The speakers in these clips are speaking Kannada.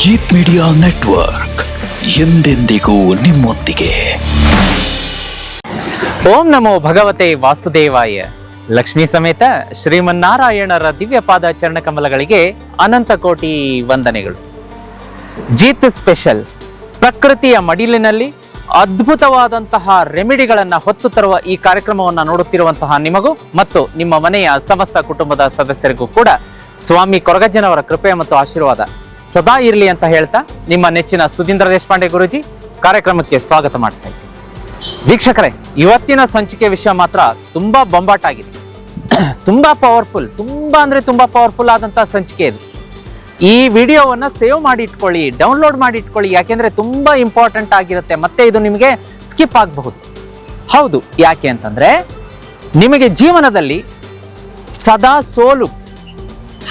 ಅಭಿಜಿತ್ ಮೀಡಿಯಾ ನೆಟ್ವರ್ಕ್ ಎಂದೆಂದಿಗೂ ನಿಮ್ಮೊಂದಿಗೆ. ಓಂ ನಮೋ ಭಗವತೆ ವಾಸುದೇವಾಯ. ಲಕ್ಷ್ಮೀ ಸಮೇತ ಶ್ರೀಮನ್ನಾರಾಯಣರ ದಿವ್ಯ ಪಾದ ಚರಣ ಕಮಲಗಳಿಗೆ ಅನಂತ ಕೋಟಿ ವಂದನೆಗಳು. ಜೀತ್ ಸ್ಪೆಷಲ್ ಪ್ರಕೃತಿಯ ಮಡಿಲಿನಲ್ಲಿ ಅದ್ಭುತವಾದಂತಹ ರೆಮಿಡಿಗಳನ್ನ ಹೊತ್ತು ತರುವ ಈ ಕಾರ್ಯಕ್ರಮವನ್ನು ನೋಡುತ್ತಿರುವಂತಹ ನಿಮಗೂ ಮತ್ತು ನಿಮ್ಮ ಮನೆಯ ಸಮಸ್ತ ಕುಟುಂಬದ ಸದಸ್ಯರಿಗೂ ಕೂಡ ಸ್ವಾಮಿ ಕೊರಗಜ್ಜನವರ ಕೃಪೆ ಮತ್ತು ಆಶೀರ್ವಾದ ಸದಾ ಇರಲಿ ಅಂತ ಹೇಳ್ತಾ ನಿಮ್ಮ ನೆಚ್ಚಿನ ಸುಧೀಂದ್ರ ದೇಶಪಾಂಡೆ ಗುರೂಜಿ ಕಾರ್ಯಕ್ರಮಕ್ಕೆ ಸ್ವಾಗತ ಮಾಡ್ತಾ ಇದ್ದೀನಿ. ವೀಕ್ಷಕರೇ, ಇವತ್ತಿನ ಸಂಚಿಕೆ ವಿಷಯ ಮಾತ್ರ ತುಂಬಾ ಬೊಂಬಾಟಾಗಿದೆ, ತುಂಬಾ ಪವರ್ಫುಲ್, ತುಂಬಾ ಪವರ್ಫುಲ್ ಆದಂತಹ ಸಂಚಿಕೆ ಇದು. ಈ ವಿಡಿಯೋವನ್ನ ಸೇವ್ ಮಾಡಿ ಇಟ್ಕೊಳ್ಳಿ, ಡೌನ್ಲೋಡ್ ಮಾಡಿ ಇಟ್ಕೊಳ್ಳಿ, ಯಾಕೆಂದ್ರೆ ತುಂಬಾ ಇಂಪಾರ್ಟೆಂಟ್ ಆಗಿರುತ್ತೆ. ಮತ್ತೆ ಇದು ನಿಮಗೆ ಸ್ಕಿಪ್ ಆಗಬಹುದು. ಹೌದು, ಯಾಕೆ ಅಂತಂದ್ರೆ ನಿಮಗೆ ಜೀವನದಲ್ಲಿ ಸದಾ ಸೋಲು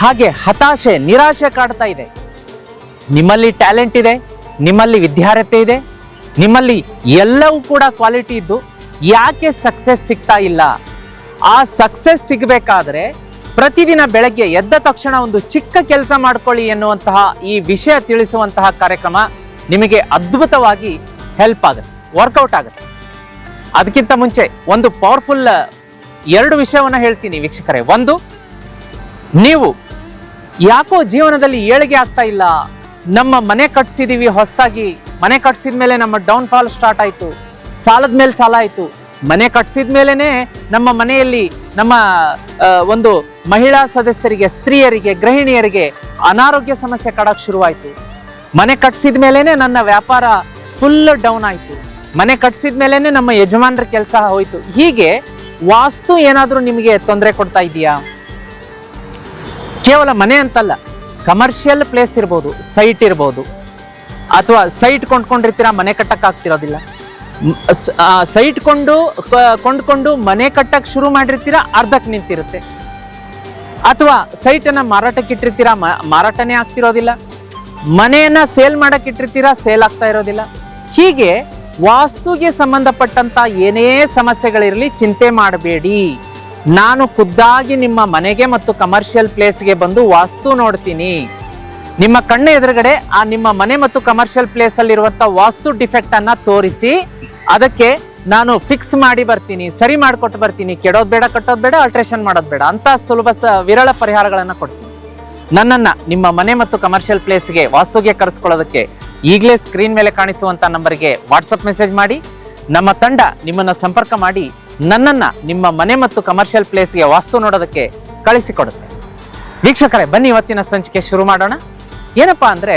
ಹಾಗೆ ಹತಾಶೆ, ನಿರಾಶೆ ಕಾಡ್ತಾ ಇದೆ. ನಿಮ್ಮಲ್ಲಿ ಟ್ಯಾಲೆಂಟ್ ಇದೆ, ನಿಮ್ಮಲ್ಲಿ ವಿದ್ಯಾರ್ಹತೆ ಇದೆ, ನಿಮ್ಮಲ್ಲಿ ಎಲ್ಲವೂ ಕೂಡ ಕ್ವಾಲಿಟಿ ಇದ್ದು ಯಾಕೆ ಸಕ್ಸಸ್ ಸಿಗ್ತಾ ಇಲ್ಲ? ಆ ಸಕ್ಸಸ್ ಸಿಗಬೇಕಾದ್ರೆ ಪ್ರತಿದಿನ ಬೆಳಗ್ಗೆ ಎದ್ದ ತಕ್ಷಣ ಒಂದು ಚಿಕ್ಕ ಕೆಲಸ ಮಾಡ್ಕೊಳ್ಳಿ ಎನ್ನುವಂತಹ ಈ ವಿಷಯ ತಿಳಿಸುವಂತಹ ಕಾರ್ಯಕ್ರಮ ನಿಮಗೆ ಅದ್ಭುತವಾಗಿ ಹೆಲ್ಪ್ ಆಗುತ್ತೆ, ವರ್ಕೌಟ್ ಆಗುತ್ತೆ. ಅದಕ್ಕಿಂತ ಮುಂಚೆ ಒಂದು ಪವರ್ಫುಲ್ 2 ವಿಷಯವನ್ನ ಹೇಳ್ತೀನಿ ವೀಕ್ಷಕರೇ. ಒಂದು, ನೀವು ಯಾಕೋ ಜೀವನದಲ್ಲಿ ಏಳಿಗೆ ಆಗ್ತಾ ಇಲ್ಲ, ನಮ್ಮ ಮನೆ ಕಟ್ಸಿದೀವಿ, ಹೊಸದಾಗಿ ಮನೆ ಕಟ್ಸಿದ ಮೇಲೆ ನಮ್ಮ ಡೌನ್ ಫಾಲ್ ಸ್ಟಾರ್ಟ್ ಆಯ್ತು, ಸಾಲದ ಮೇಲೆ ಸಾಲ ಆಯ್ತು, ಮನೆ ಕಟ್ಸಿದ ಮೇಲೆನೆ ನಮ್ಮ ಮನೆಯಲ್ಲಿ ನಮ್ಮ ಒಂದು ಮಹಿಳಾ ಸದಸ್ಯರಿಗೆ, ಸ್ತ್ರೀಯರಿಗೆ, ಗೃಹಿಣಿಯರಿಗೆ ಅನಾರೋಗ್ಯ ಸಮಸ್ಯೆ ಕಾಡಕ್ ಶುರುವಾಯ್ತು, ಮನೆ ಕಟ್ಸಿದ ಮೇಲೆನೆ ನನ್ನ ವ್ಯಾಪಾರ ಫುಲ್ ಡೌನ್ ಆಯ್ತು, ಮನೆ ಕಟ್ಸಿದ ಮೇಲೆನೆ ನಮ್ಮ ಯಜಮಾನ್ರ ಕೆಲಸ ಹೋಯ್ತು. ಹೀಗೆ ವಾಸ್ತು ಏನಾದ್ರೂ ನಿಮಗೆ ತೊಂದರೆ ಕೊಡ್ತಾ ಇದೆಯಾ? ಕೇವಲ ಮನೆ ಅಂತಲ್ಲ, ಕಮರ್ಷಿಯಲ್ ಪ್ಲೇಸ್ ಇರ್ಬೋದು, ಸೈಟ್ ಇರ್ಬೋದು, ಅಥವಾ ಸೈಟ್ ಕೊಂಡ್ಕೊಂಡಿರ್ತೀರಾ, ಮನೆ ಕಟ್ಟಕ್ ಆಗ್ತಿರೋದಿಲ್ಲ, ಸೈಟ್ ಕೊಂಡ್ಕೊಂಡು ಮನೆ ಕಟ್ಟಕ್ ಶುರು ಮಾಡಿರ್ತೀರಾ, ಅರ್ಧಕ್ಕೆ ನಿಂತಿರುತ್ತೆ, ಅಥವಾ ಸೈಟನ್ನ ಮಾರಾಟಕ್ಕೆ ಇಟ್ಟಿರ್ತೀರಾ, ಮಾರಾಟನೇ ಆಗ್ತಿರೋದಿಲ್ಲ, ಮನೆಯನ್ನ ಸೇಲ್ ಮಾಡಕ್ ಇಟ್ಟಿರ್ತೀರಾ, ಸೇಲ್ ಆಗ್ತಾ ಇರೋದಿಲ್ಲ. ಹೀಗೆ ವಾಸ್ತುಗೆ ಸಂಬಂಧಪಟ್ಟಂತ ಏನೇ ಸಮಸ್ಯೆಗಳಿರಲಿ ಚಿಂತೆ ಮಾಡಬೇಡಿ. ನಾನು ಖುದ್ದಾಗಿ ನಿಮ್ಮ ಮನೆಗೆ ಮತ್ತು ಕಮರ್ಷಿಯಲ್ ಪ್ಲೇಸ್ಗೆ ಬಂದು ವಾಸ್ತು ನೋಡ್ತೀನಿ. ನಿಮ್ಮ ಕಣ್ಣ ಎದುರುಗಡೆ ಆ ನಿಮ್ಮ ಮನೆ ಮತ್ತು ಕಮರ್ಷಿಯಲ್ ಪ್ಲೇಸ್ ಅಲ್ಲಿ ಇರುವಂತಹ ವಾಸ್ತು ಡಿಫೆಕ್ಟ್ ಅನ್ನ ತೋರಿಸಿ ಅದಕ್ಕೆ ನಾನು ಫಿಕ್ಸ್ ಮಾಡಿ ಬರ್ತೀನಿ, ಸರಿ ಮಾಡಿಕೊಟ್ಟು ಬರ್ತೀನಿ. ಕೆಡೋದು ಬೇಡ, ಕಟ್ಟೋದು ಬೇಡ, ಆಲ್ಟ್ರೇಷನ್ ಮಾಡೋದು ಬೇಡ ಅಂತ ಸುಲಭ ವಿರಳ ಪರಿಹಾರಗಳನ್ನ ಕೊಡ್ತೀನಿ. ನನ್ನನ್ನ ನಿಮ್ಮ ಮನೆ ಮತ್ತು ಕಮರ್ಷಿಯಲ್ ಪ್ಲೇಸ್ಗೆ ವಾಸ್ತುಗೆ ಕರೆಸ್ಕೊಳ್ಳೋದಕ್ಕೆ ಈಗಲೇ ಸ್ಕ್ರೀನ್ ಮೇಲೆ ಕಾಣಿಸುವಂತ ನಂಬರ್ಗೆ ವಾಟ್ಸಪ್ ಮೆಸೇಜ್ ಮಾಡಿ. ನಮ್ಮ ತಂಡ ನಿಮ್ಮನ್ನ ಸಂಪರ್ಕ ಮಾಡಿ ನನ್ನನ್ನ ನಿಮ್ಮ ಮನೆ ಮತ್ತು ಕಮರ್ಷಿಯಲ್ ಪ್ಲೇಸ್ಗೆ ವಾಸ್ತು ನೋಡೋದಕ್ಕೆ ಕಳಿಸಿಕೊಡುತ್ತೆ. ವೀಕ್ಷಕರೇ, ಬನ್ನಿ ಇವತ್ತಿನ ಸಂಚಿಕೆ ಶುರು ಮಾಡೋಣ. ಏನಪ್ಪಾ ಅಂದ್ರೆ,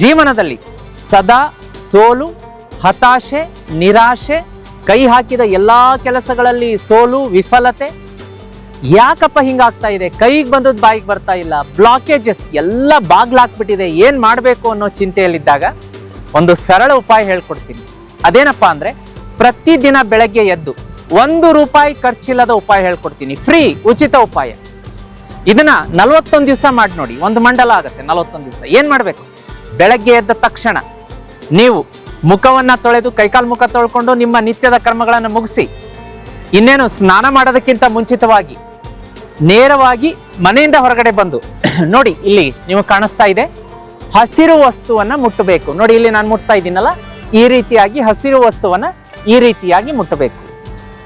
ಜೀವನದಲ್ಲಿ ಸದಾ ಸೋಲು, ಹತಾಶೆ, ನಿರಾಶೆ, ಕೈ ಹಾಕಿದ ಎಲ್ಲಾ ಕೆಲಸಗಳಲ್ಲಿ ಸೋಲು, ವಿಫಲತೆ. ಯಾಕಪ್ಪ ಹಿಂಗಾಗ್ತಾ ಇದೆ? ಕೈಗೆ ಬಂದದ್ದು ಬಾಯಿಗೆ ಬರ್ತಾ ಇಲ್ಲ, ಬ್ಲಾಕೇಜಸ್ ಎಲ್ಲ ಬಾಗ್ಲಾಕ್ಬಿಟ್ಟಿದೆ, ಏನ್ ಮಾಡ್ಬೇಕು ಅನ್ನೋ ಚಿಂತೆಯಲ್ಲಿದ್ದಾಗ ಒಂದು ಸರಳ ಉಪಾಯ ಹೇಳ್ಕೊಡ್ತೀನಿ. ಅದೇನಪ್ಪಾ ಅಂದ್ರೆ, ಪ್ರತಿದಿನ ಬೆಳಗ್ಗೆ ಎದ್ದು 1 ರೂಪಾಯಿ ಖರ್ಚಿಲ್ಲದ ಉಪಾಯ ಹೇಳ್ಕೊಡ್ತೀನಿ, ಫ್ರೀ, ಉಚಿತ ಉಪಾಯ. ಇದನ್ನ 41 ದಿವಸ ಮಾಡಿ ನೋಡಿ, 1 ಮಂಡಲ ಆಗುತ್ತೆ 41 ದಿವಸ. ಏನ್ ಮಾಡ್ಬೇಕು? ಬೆಳಗ್ಗೆ ಎದ್ದ ತಕ್ಷಣ ನೀವು ಮುಖವನ್ನ ತೊಳೆದು, ಕೈಕಾಲು ಮುಖ ತೊಳ್ಕೊಂಡು ನಿಮ್ಮ ನಿತ್ಯದ ಕರ್ಮಗಳನ್ನು ಮುಗಿಸಿ, ಇನ್ನೇನು ಸ್ನಾನ ಮಾಡೋದಕ್ಕಿಂತ ಮುಂಚಿತವಾಗಿ ನೇರವಾಗಿ ಮನೆಯಿಂದ ಹೊರಗಡೆ ಬಂದು ನೋಡಿ, ಇಲ್ಲಿ ನೀವು ಕಾಣಿಸ್ತಾ ಇದೆ ಹಸಿರು ವಸ್ತುವನ್ನ ಮುಟ್ಟಬೇಕು. ನೋಡಿ, ಇಲ್ಲಿ ನಾನು ಮುಟ್ತಾ ಇದ್ದೀನಲ್ಲ, ಈ ರೀತಿಯಾಗಿ ಹಸಿರು ವಸ್ತುವನ್ನ ಈ ರೀತಿಯಾಗಿ ಮುಟ್ಟಬೇಕು.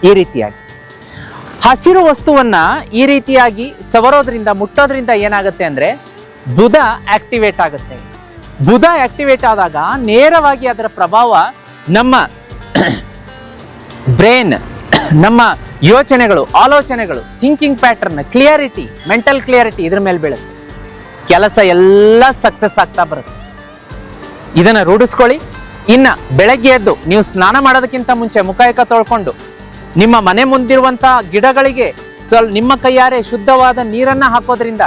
ಈ ರೀತಿಯಾಗಿ ಹಸಿರು ವಸ್ತುವನ್ನ ಈ ರೀತಿಯಾಗಿ ಸವರೋದ್ರಿಂದ, ಮುಟ್ಟೋದ್ರಿಂದ ಏನಾಗುತ್ತೆ ಅಂದ್ರೆ ಬುಧ ಆಕ್ಟಿವೇಟ್ ಆಗುತ್ತೆ. ಬುಧ ಆಕ್ಟಿವೇಟ್ ಆದಾಗ ನೇರವಾಗಿ ಅದರ ಪ್ರಭಾವ ನಮ್ಮ ಬ್ರೈನ್, ನಮ್ಮ ಯೋಚನೆಗಳು, ಆಲೋಚನೆಗಳು, thinking pattern, clarity, mental clarity ಇದ್ರ ಮೇಲೆ ಬೀಳುತ್ತೆ. ಕೆಲಸ ಎಲ್ಲ ಸಕ್ಸಸ್ ಆಗ್ತಾ ಬರುತ್ತೆ. ಇದನ್ನ ರೂಢಿಸ್ಕೊಳ್ಳಿ. ಇನ್ನ ಬೆಳಗ್ಗೆ ಎದ್ದು ನೀವು ಸ್ನಾನ ಮಾಡೋದಕ್ಕಿಂತ ಮುಂಚೆ ಮುಖ ತೊಳ್ಕೊಂಡು ನಿಮ್ಮ ಮನೆ ಮುಂದಿರುವಂತಹ ಗಿಡಗಳಿಗೆ ನಿಮ್ಮ ಕೈಯಾರೆ ಶುದ್ಧವಾದ ನೀರನ್ನ ಹಾಕೋದ್ರಿಂದ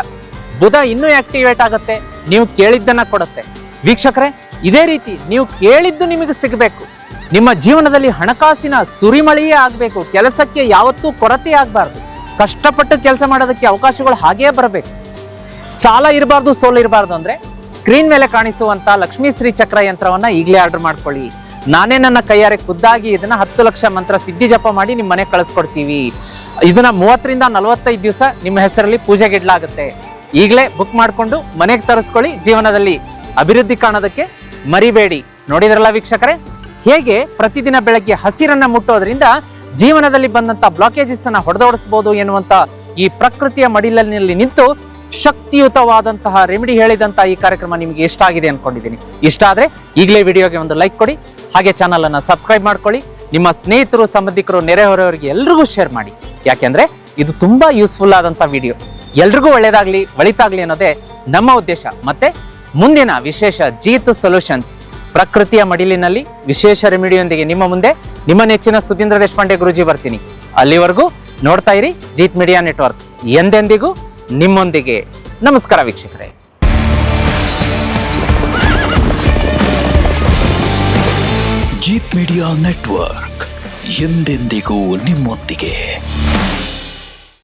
ಬುಧ ಇನ್ನೂ ಆಕ್ಟಿವೇಟ್ ಆಗುತ್ತೆ, ನೀವು ಕೇಳಿದ್ದನ್ನ ಕೊಡುತ್ತೆ. ವೀಕ್ಷಕರೇ, ಇದೇ ರೀತಿ ನೀವು ಕೇಳಿದ್ದು ನಿಮಗೆ ಸಿಗಬೇಕು. ನಿಮ್ಮ ಜೀವನದಲ್ಲಿ ಹಣಕಾಸಿನ ಸುರಿಮಳೆಯೇ ಆಗ್ಬೇಕು. ಕೆಲಸಕ್ಕೆ ಯಾವತ್ತೂ ಕೊರತೆ ಆಗ್ಬಾರ್ದು. ಕಷ್ಟಪಟ್ಟು ಕೆಲಸ ಮಾಡೋದಕ್ಕೆ ಅವಕಾಶಗಳು ಹಾಗೇ ಬರಬೇಕು. ಸಾಲ ಇರಬಾರ್ದು, ಸೋಲು ಇರಬಾರ್ದು ಅಂದ್ರೆ ಸ್ಕ್ರೀನ್ ಮೇಲೆ ಕಾಣಿಸುವಂತ ಲಕ್ಷ್ಮೀ ಶ್ರೀ ಚಕ್ರ ಯಂತ್ರವನ್ನ ಈಗಲೇ ಆರ್ಡರ್ ಮಾಡ್ಕೊಳ್ಳಿ. ನಾನೇ ನನ್ನ ಕೈಯಾರೆ ಖುದ್ದಾಗಿ ಇದನ್ನ 10 ಲಕ್ಷ ಮಂತ್ರ ಸಿದ್ಧಿ ಜಪ ಮಾಡಿ ನಿಮ್ಮ ಮನೆ ಕಳಿಸ್ಕೊಡ್ತೀವಿ. ಇದನ್ನ 30 ರಿಂದ 45 ದಿವಸ ನಿಮ್ಮ ಹೆಸರಲ್ಲಿ ಪೂಜೆಗೆ ಇಡ್ಲಾಗುತ್ತೆ. ಈಗಲೇ ಬುಕ್ ಮಾಡಿಕೊಂಡು ಮನೆಗೆ ತರಿಸ್ಕೊಳ್ಳಿ. ಜೀವನದಲ್ಲಿ ಅಭಿವೃದ್ಧಿ ಕಾಣೋದಕ್ಕೆ ಮರಿಬೇಡಿ. ನೋಡಿದ್ರಲ್ಲ ವೀಕ್ಷಕರೇ, ಹೇಗೆ ಪ್ರತಿದಿನ ಬೆಳಗ್ಗೆ ಹಸಿರನ್ನ ಮುಟ್ಟೋದ್ರಿಂದ ಜೀವನದಲ್ಲಿ ಬಂದಂತ ಬ್ಲಾಕೇಜಸ್ ಅನ್ನ ಹೊಡೆದೋಡಿಸಬಹುದು ಎನ್ನುವಂತ ಈ ಪ್ರಕೃತಿಯ ಮಡಿಲಿನಲ್ಲಿ ನಿಂತು ಶಕ್ತಿಯುತವಾದಂತಹ ರೆಮಿಡಿ ಹೇಳಿದಂತ ಈ ಕಾರ್ಯಕ್ರಮ ನಿಮಗೆ ಇಷ್ಟ ಆಗಿದೆ ಅನ್ಕೊಂಡಿದ್ದೀನಿ. ಇಷ್ಟ ಆದ್ರೆ ಈಗಲೇ ವಿಡಿಯೋಗೆ ಒಂದು ಲೈಕ್ ಕೊಡಿ, ಹಾಗೆ ಚಾನಲ್ ಅನ್ನ ಸಬ್ಸ್ಕ್ರೈಬ್ ಮಾಡ್ಕೊಳ್ಳಿ. ನಿಮ್ಮ ಸ್ನೇಹಿತರು, ಸಂಬಂಧಿಕರು, ನೆರೆಹೊರೆಯವರಿಗೆ ಎಲ್ರಿಗೂ ಶೇರ್ ಮಾಡಿ. ಯಾಕೆಂದ್ರೆ ಇದು ತುಂಬಾ ಯೂಸ್ಫುಲ್ ಆದಂತ ವಿಡಿಯೋ. ಎಲ್ರಿಗೂ ಒಳ್ಳೇದಾಗ್ಲಿ, ಒಳಿತಾಗ್ಲಿ ಅನ್ನೋದೇ ನಮ್ಮ ಉದ್ದೇಶ. ಮತ್ತೆ ಮುಂದಿನ ವಿಶೇಷ ಜೀತ್ ಸೊಲ್ಯೂಷನ್ಸ್ ಪ್ರಕೃತಿಯ ಮಡಿಲಿನಲ್ಲಿ ವಿಶೇಷ ರೆಮಿಡಿಯೊಂದಿಗೆ ನಿಮ್ಮ ಮುಂದೆ ನಿಮ್ಮ ನೆಚ್ಚಿನ ಸುಧೀಂದ್ರ ದೇಶಪಾಂಡೆ ಗುರೂಜಿ ಬರ್ತೀನಿ. ಅಲ್ಲಿವರೆಗೂ ನೋಡ್ತಾ ಇರಿ ಜೀತ್ ಮೀಡಿಯಾ ನೆಟ್ವರ್ಕ್, ಎಂದೆಂದಿಗೂ ನಿಮ್ಮೊಂದಿಗೆ. ನಮಸ್ಕಾರ ವೀಕ್ಷಕರೇ. ಜೀತ್ ಮೀಡಿಯಾ ನೆಟ್ವರ್ಕ್ ಎಂದೆಂದಿಗೂ ನಿಮ್ಮೊಂದಿಗೆ.